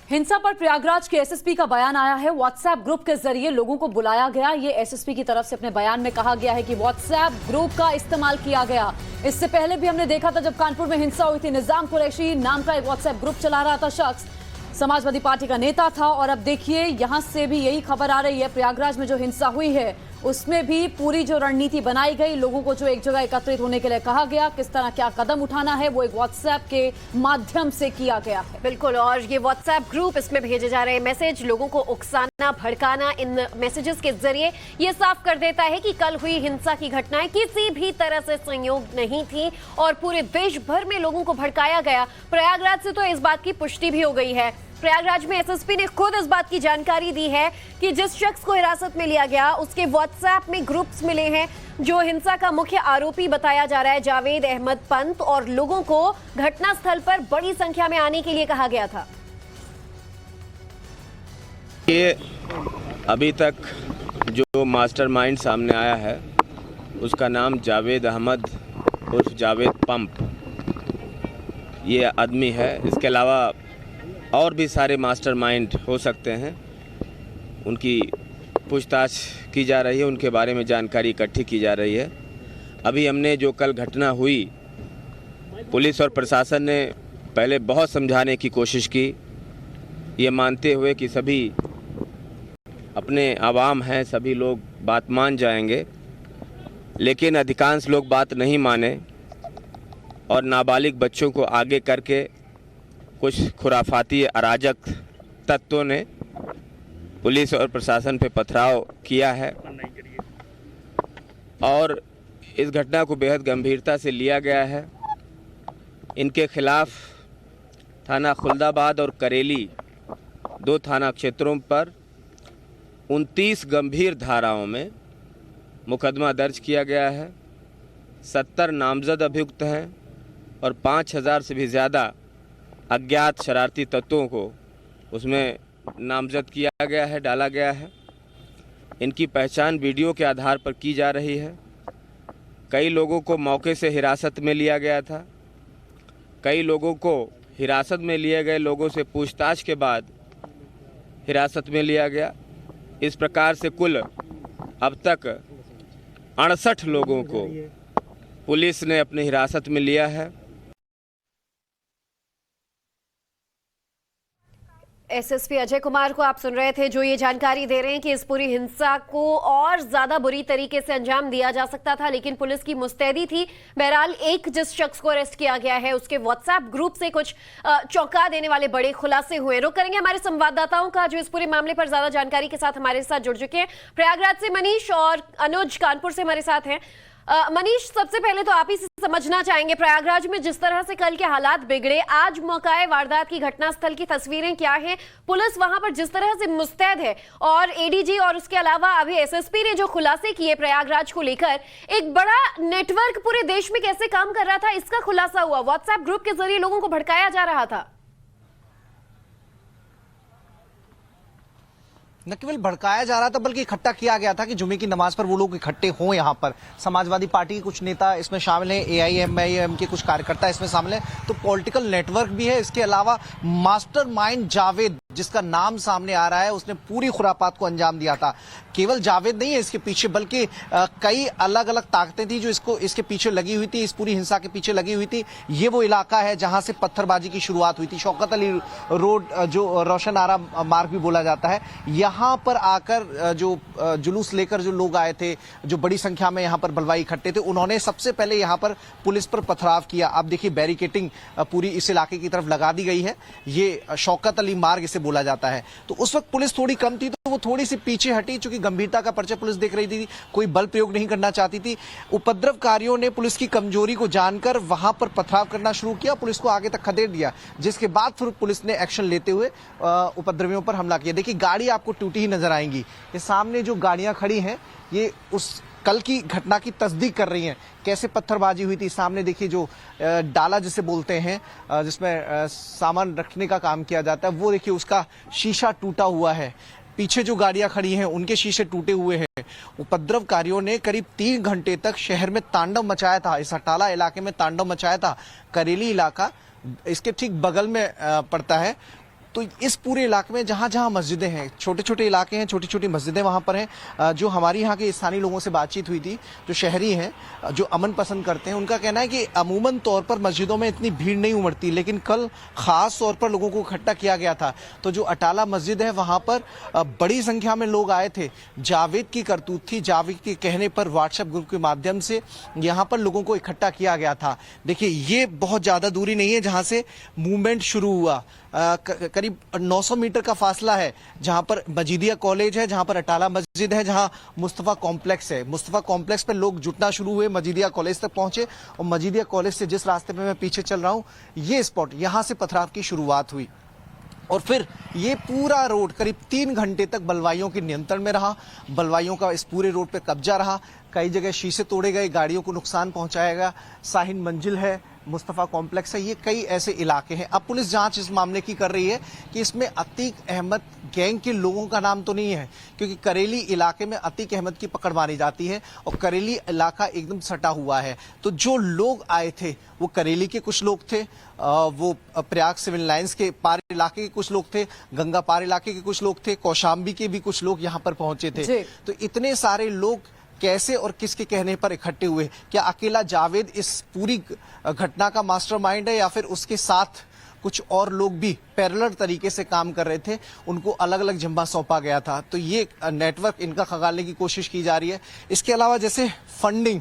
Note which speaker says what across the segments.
Speaker 1: हिंसा पर प्रयागराज के एसएसपी का बयान आया है। व्हाट्सएप ग्रुप के जरिए लोगों को बुलाया गया। ये एसएसपी की तरफ से अपने बयान में कहा गया है कि व्हाट्सएप ग्रुप का इस्तेमाल किया गया। इससे पहले भी हमने देखा था जब कानपुर में हिंसा हुई थी, निजाम कुरैशी नाम का एक व्हाट्सएप ग्रुप चला रहा था शख्स, समाजवादी पार्टी का नेता था। और अब देखिए यहां से भी यही खबर आ रही है, प्रयागराज में जो हिंसा हुई है उसमें भी पूरी जो रणनीति बनाई गई, लोगों को जो एक जगह एकत्रित होने के लिए कहा गया, किस तरह क्या कदम उठाना है वो एक व्हाट्सएप के माध्यम से किया गया है।
Speaker 2: बिल्कुल, और ये व्हाट्सएप ग्रुप, इसमें भेजे जा रहे मैसेज लोगों को उकसाना, भड़काना, इन मैसेजेस के जरिए ये साफ कर देता है कि कल हुई हिंसा की घटनाएं किसी भी तरह से संयोग नहीं थी और पूरे देश भर में लोगों को भड़काया गया। प्रयागराज से तो इस बात की पुष्टि भी हो गई है। प्रयागराज में एसएसपी ने खुद इस बात की जानकारी दी है कि जिस शख्स को हिरासत में लिया गया उसके व्हाट्सएप में ग्रुप्स मिले हैं। जो हिंसा का मुख्य आरोपी बताया जा रहा है जावेद अहमद पंत, और लोगों को घटनास्थल पर बड़ी संख्या में आने के लिए कहा गया था।
Speaker 3: ये अभी तक जो मास्टरमाइंड सामने आया है उसका नाम जावेद अहमद उर्फ जावेद पंप ये आदमी है। इसके अलावा और भी सारे मास्टरमाइंड हो सकते हैं, उनकी पूछताछ की जा रही है, उनके बारे में जानकारी इकट्ठी की जा रही है। अभी हमने जो कल घटना हुई, पुलिस और प्रशासन ने पहले बहुत समझाने की कोशिश की, ये मानते हुए कि सभी अपने आवाम हैं, सभी लोग बात मान जाएंगे, लेकिन अधिकांश लोग बात नहीं माने और नाबालिग बच्चों को आगे करके कुछ खुराफाती अराजक तत्वों ने पुलिस और प्रशासन पे पथराव किया है और इस घटना को बेहद गंभीरता से लिया गया है। इनके खिलाफ थाना खुल्दाबाद और करेली दो थाना क्षेत्रों पर 29 गंभीर धाराओं में मुकदमा दर्ज किया गया है। 70 नामजद अभियुक्त हैं और 5000 से भी ज़्यादा अज्ञात शरारती तत्वों को उसमें नामजद किया गया है, डाला गया है। इनकी पहचान वीडियो के आधार पर की जा रही है। कई लोगों को मौके से हिरासत में लिया गया था, कई लोगों को हिरासत में लिए गए लोगों से पूछताछ के बाद हिरासत में लिया गया। इस प्रकार से कुल अब तक 68 लोगों को पुलिस ने अपनी हिरासत में लिया है।
Speaker 2: एसएसपी अजय कुमार को आप सुन रहे थे, जो ये जानकारी दे रहे हैं कि इस पूरी हिंसा को और ज्यादा बुरी तरीके से अंजाम दिया जा सकता था, लेकिन पुलिस की मुस्तैदी थी। बहरहाल एक जिस शख्स को अरेस्ट किया गया है उसके व्हाट्सएप ग्रुप से कुछ चौंका देने वाले बड़े खुलासे हुए। रुक करेंगे हमारे संवाददाताओं का जो इस पूरे मामले पर ज्यादा जानकारी के साथ हमारे साथ जुड़ चुके हैं। प्रयागराज से मनीष और अनुज कानपुर से हमारे साथ हैं। मनीष, सबसे पहले तो आप ही से समझना चाहेंगे, प्रयागराज में जिस तरह से कल के हालात बिगड़े, आज मौकाए वारदात की घटनास्थल की तस्वीरें क्या हैं? पुलिस वहां पर जिस तरह से मुस्तैद है और एडीजी और उसके अलावा अभी एसएसपी ने जो खुलासे किए प्रयागराज को लेकर, एक बड़ा नेटवर्क पूरे देश में कैसे काम कर रहा था इसका खुलासा हुआ। व्हाट्सएप ग्रुप के जरिए लोगों को भड़काया जा रहा था।
Speaker 4: न केवल भड़काया जा रहा था बल्कि इकट्ठा किया गया था कि जुमे की नमाज पर वो लोग इकट्ठे हों। यहाँ पर समाजवादी पार्टी के कुछ नेता इसमें शामिल हैं, एआईएमआईएम के कुछ कार्यकर्ता इसमें शामिल हैं, तो पॉलिटिकल नेटवर्क भी है। इसके अलावा मास्टरमाइंड जावेद, जिसका नाम सामने आ रहा है, उसने पूरी खुरापात को अंजाम दिया था। केवल जावेद नहीं है इसके पीछे, बल्कि कई अलग अलग ताकतें थी जो इसके पीछे लगी हुई थी, इस पूरी हिंसा के पीछे लगी हुई थी। ये वो इलाका है जहां से पत्थरबाजी की शुरुआत हुई थी। शौकत अली रोड, जो रोशन आरा मार्ग भी बोला जाता है, यहाँ पर आकर जो जुलूस लेकर जो लोग आए थे, जो बड़ी संख्या में यहाँ पर बलवाई इकट्ठे थे, उन्होंने सबसे पहले यहाँ पर पुलिस पर पथराव किया। आप देखिए बैरिकेटिंग पूरी इस इलाके की तरफ लगा दी गई है। ये शौकत अली मार्ग इसे बोला जाता है। तो उस वक्त पुलिस थोड़ी कम थी तो वो थोड़ी सी पीछे हटी, चूंकि गंभीरता का पर्चा पुलिस देख रही थी, कोई बल प्रयोग नहीं करना चाहती थी। उपद्रवकारियों ने पुलिस की कमजोरी को जानकर वहां पर पथराव करना शुरू किया, पुलिस को आगे तक खदेड़ दिया, जिसके बाद फिर पुलिस ने एक्शन लेते हुए उपद्रवियों पर हमला किया। देखिए गाड़ी आपको टूटी ही नजर आएंगी। ये सामने जो गाड़ियां खड़ी हैं ये उस कल की घटना की तस्दीक कर रही हैं, कैसे पत्थरबाजी हुई थी। सामने देखिए जो डाला जिसे बोलते हैं, जिसमें सामान रखने का काम किया जाता है, वो देखिए उसका शीशा टूटा हुआ है। पीछे जो गाड़ियां खड़ी हैं उनके शीशे टूटे हुए हैं। उपद्रवकारियों ने करीब 3 घंटे तक शहर में तांडव मचाया था, इस अटाला इलाके में तांडव मचाया था। करेली इलाका इसके ठीक बगल में पड़ता है। तो इस पूरे इलाके में जहां जहां मस्जिदें हैं, छोटे छोटे इलाके हैं, छोटी छोटी मस्जिदें वहां पर हैं। जो हमारी यहाँ के स्थानीय लोगों से बातचीत हुई थी, जो शहरी हैं, जो अमन पसंद करते हैं, उनका कहना है कि अमूमन तौर पर मस्जिदों में इतनी भीड़ नहीं उमड़ती, लेकिन कल खास तौर पर लोगों को इकट्ठा किया गया था। तो जो अटाला मस्जिद है वहां पर बड़ी संख्या में लोग आए थे। जावेद की करतूत थी, जावेद के कहने पर व्हाट्सएप ग्रुप के माध्यम से यहाँ पर लोगों को इकट्ठा किया गया था। देखिए, ये बहुत ज्यादा दूरी नहीं है जहां से मूवमेंट शुरू हुआ। करीब 900 मीटर का फासला है, जहां पर मजीदिया कॉलेज है, जहां पर अटाला मस्जिद है, जहां मुस्तफा कॉम्प्लेक्स है। मुस्तफा कॉम्प्लेक्स पे लोग जुटना शुरू हुए, मजीदिया कॉलेज तक पहुंचे, और मजीदिया कॉलेज से जिस रास्ते पे मैं पीछे चल रहा हूं, ये स्पॉट, यहां से पथराव की शुरुआत हुई। और फिर ये पूरा रोड करीब 3 घंटे तक बलवाइयों के नियंत्रण में रहा। बलवाइयों का इस पूरे रोड पे कब्जा रहा। कई जगह शीशे तोड़े गए, गाड़ियों को नुकसान पहुंचाया गया। साहिन मंजिल है, मुस्तफा कॉम्प्लेक्स है, ये कई ऐसे इलाके हैं। अब पुलिस जांच इस मामले की कर रही है कि इसमें अतीक अहमद गैंग के लोगों का नाम तो नहीं है, क्योंकि करेली इलाके में अतीक अहमद की पकड़ मारी जाती है और करेली इलाका एकदम सटा हुआ है। तो जो लोग आए थे वो करेली के कुछ लोग थे, वो प्रयाग सिविल लाइंस के पार इलाके के कुछ लोग थे, गंगा पार इलाके के कुछ लोग थे, कौशाम्बी के भी कुछ लोग यहाँ पर पहुंचे थे। तो इतने सारे लोग कैसे और किसके कहने पर इकट्ठे हुए? क्या अकेला जावेद इस पूरी घटना का मास्टरमाइंड है, या फिर उसके साथ कुछ और लोग भी पैरेलल तरीके से काम कर रहे थे, उनको अलग अलग जिम्मा सौंपा गया था? तो ये नेटवर्क इनका खंगालने की कोशिश की जा रही है। इसके अलावा जैसे फंडिंग,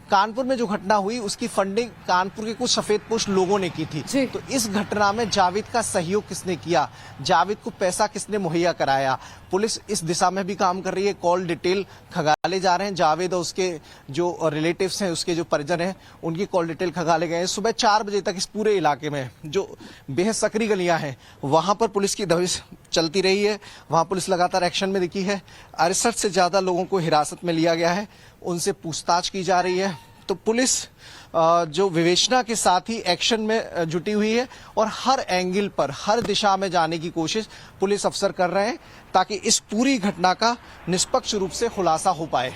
Speaker 4: कानपुर में जो घटना हुई उसकी फंडिंग कानपुर के कुछ सफेदपोश लोगों ने की थी। तो इस घटना में जावेद का सहयोग किसने किया, जावेद को पैसा किसने मुहैया कराया? पुलिस इस दिशा में भी काम कर रही है। कॉल डिटेल खंगाले जा रहे हैं। जावेद और उसके जो रिलेटिव्स हैं, उसके जो परिजन हैं, उनकी कॉल डिटेल खंगाले गए हैं। सुबह 4 बजे तक इस पूरे इलाके में जो बेहद सकरी गलियां हैं, वहां पर पुलिस की दबिश चलती रही है। वहां पुलिस लगातार एक्शन में दिखी है। 68 से ज्यादा लोगों को हिरासत में लिया गया है, उनसे पूछताछ की जा रही है। तो पुलिस जो विवेचना के साथ ही एक्शन में जुटी हुई है और हर एंगल पर, हर दिशा में जाने की कोशिश पुलिस अफसर कर रहे हैं, ताकि इस पूरी घटना का निष्पक्ष रूप से खुलासा हो पाए।